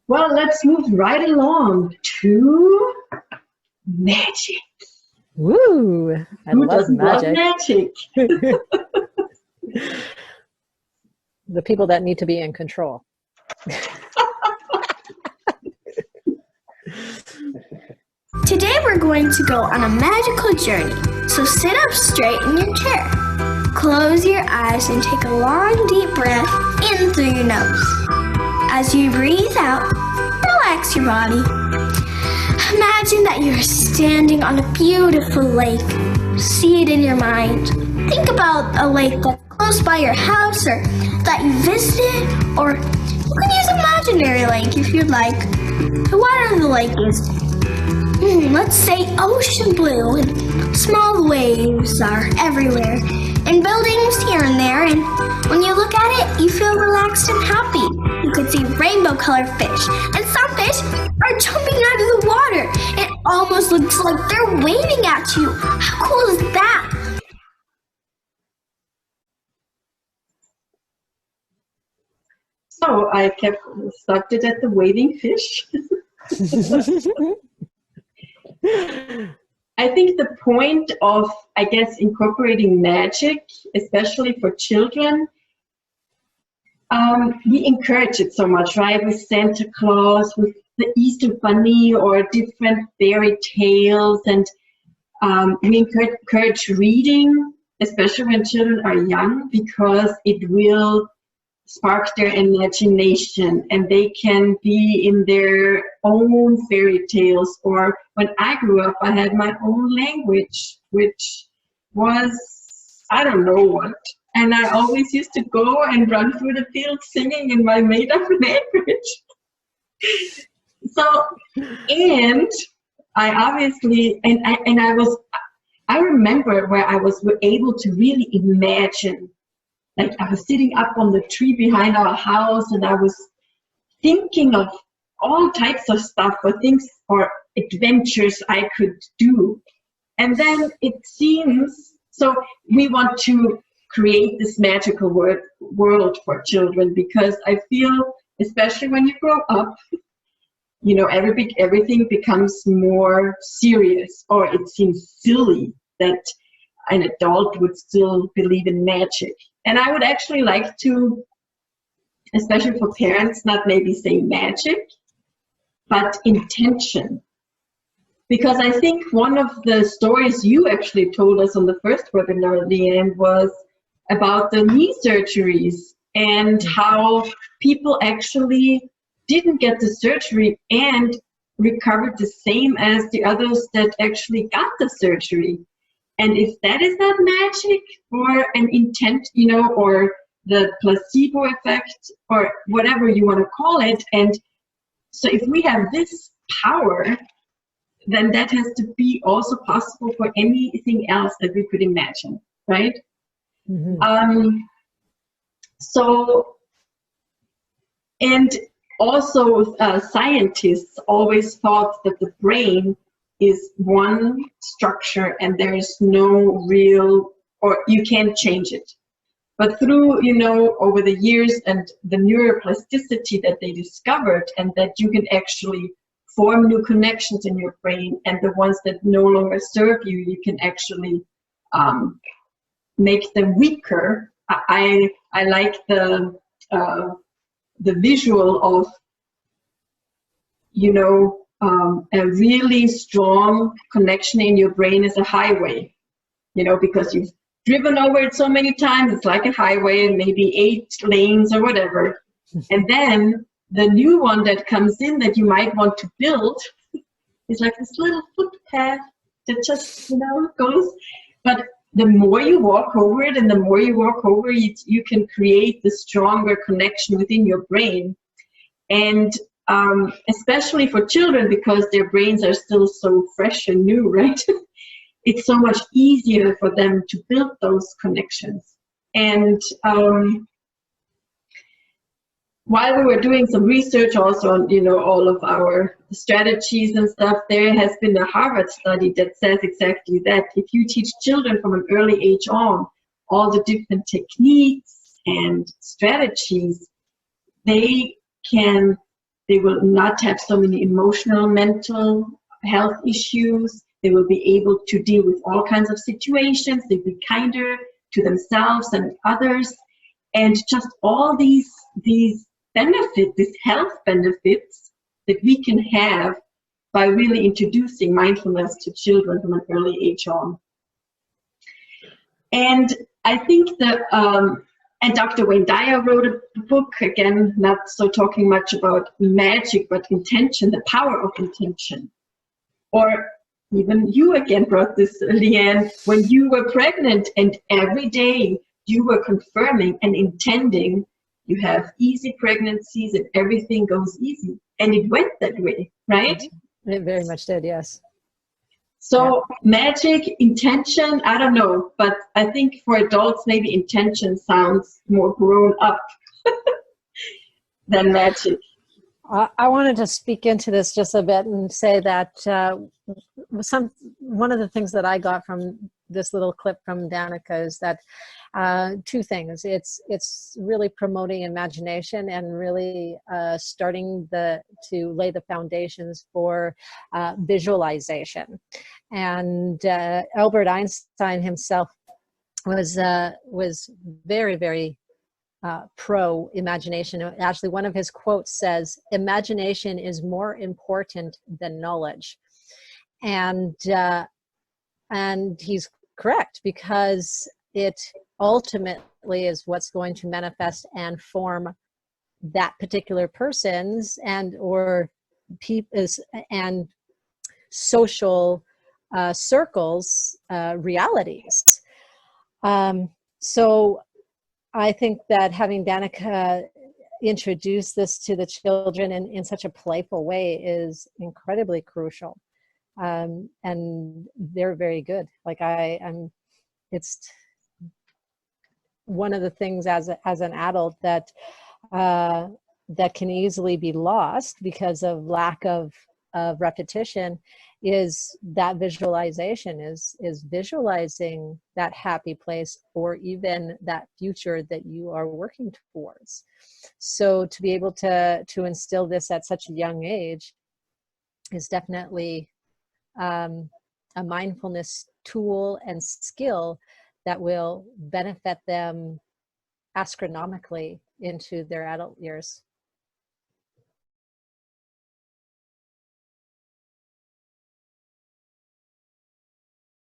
Well, let's move right along to magic. Woo! Who doesn't love magic? The people that need to be in control. Today we're going to go on a magical journey, so sit up straight in your chair. Close your eyes and take a long deep breath in through your nose. As you breathe out, relax your body. Imagine that you are standing on a beautiful lake. See it in your mind. Think about a lake that's close by your house or that you visited, or you can use an imaginary lake if you'd like. The water of the lake is, let's say, ocean blue, and small waves are everywhere, and buildings here and there, and when you look at it, you feel relaxed and happy. You could see rainbow-colored fish, and some fish are jumping out of the water. It almost looks like they're waving at you. How cool is that? So I started at the waving fish. I think the point of, I guess, incorporating magic, especially for children, we encourage it so much, right? With Santa Claus, with the Easter Bunny, or different fairy tales, and we encourage reading, especially when children are young, because it will spark their imagination and they can be in their own fairy tales. Or when I grew up, I had my own language, which was, I don't know what. And I always used to go and run through the field singing in my made-up language. So, and I obviously, I remember where I was able to really imagine. Like, I was sitting up on the tree behind our house and I was thinking of all types of stuff or things or adventures I could do. And then it seems, so we want to create this magical world for children, because I feel, especially when you grow up, you know, everything becomes more serious, or it seems silly that an adult would still believe in magic. And I would actually like to, especially for parents, not maybe say magic, but intention. Because I think one of the stories you actually told us on the first webinar, Leanne, was about the knee surgeries and how people actually didn't get the surgery and recovered the same as the others that actually got the surgery. And if that is not magic or an intent, you know, or the placebo effect or whatever you want to call it, and so if we have this power, then that has to be also possible for anything else that we could imagine, right? Mm-hmm. And also scientists always thought that the brain is one structure and there is no real, or you can't change it. But through, you know, over the years and the neuroplasticity that they discovered, and that you can actually form new connections in your brain, and the ones that no longer serve you, you can actually make them weaker. I like the visual of, you know, a really strong connection in your brain is a highway, you know, because you've driven over it so many times. It's like a highway, and maybe 8 lanes or whatever. And then the new one that comes in that you might want to build is like this little footpath that just, you know, goes. But the more you walk over it and the more you walk over it, you can create the stronger connection within your brain. And especially for children, because their brains are still so fresh and new, right? It's so much easier for them to build those connections. And while we were doing some research also on, you know, all of our strategies and stuff, there has been a Harvard study that says exactly that. If you teach children from an early age on all the different techniques and strategies, they can They will not have so many emotional, mental health issues. They will be able to deal with all kinds of situations. They'll be kinder to themselves and others. And just all these benefits, these health benefits that we can have by really introducing mindfulness to children from an early age on. And I think that, and Dr. Wayne Dyer wrote a book, again, not so talking much about magic, but intention, the power of intention. Or even you again brought this, Leanne, when you were pregnant and every day you were confirming and intending you have easy pregnancies and everything goes easy. And it went that way, right? It very much did, yes. So magic, intention, I don't know, but I think for adults, maybe intention sounds more grown up than magic. I wanted to speak into this just a bit and say that one of the things that I got from this little clip from Danica is that two things. It's really promoting imagination and really starting to lay the foundations for visualization. And Albert Einstein himself was very, very pro imagination. Actually, one of his quotes says, "Imagination is more important than knowledge," and he's correct, because it ultimately is what's going to manifest and form that particular person's and or people's and social circles realities. So I think that having Danica introduce this to the children in such a playful way is incredibly crucial. And they're very good. Like it's one of the things as an adult that can easily be lost because of lack of repetition is that visualization, is visualizing that happy place or even that future that you are working towards. So to be able to instill this at such a young age is definitely a mindfulness tool and skill that will benefit them astronomically into their adult years.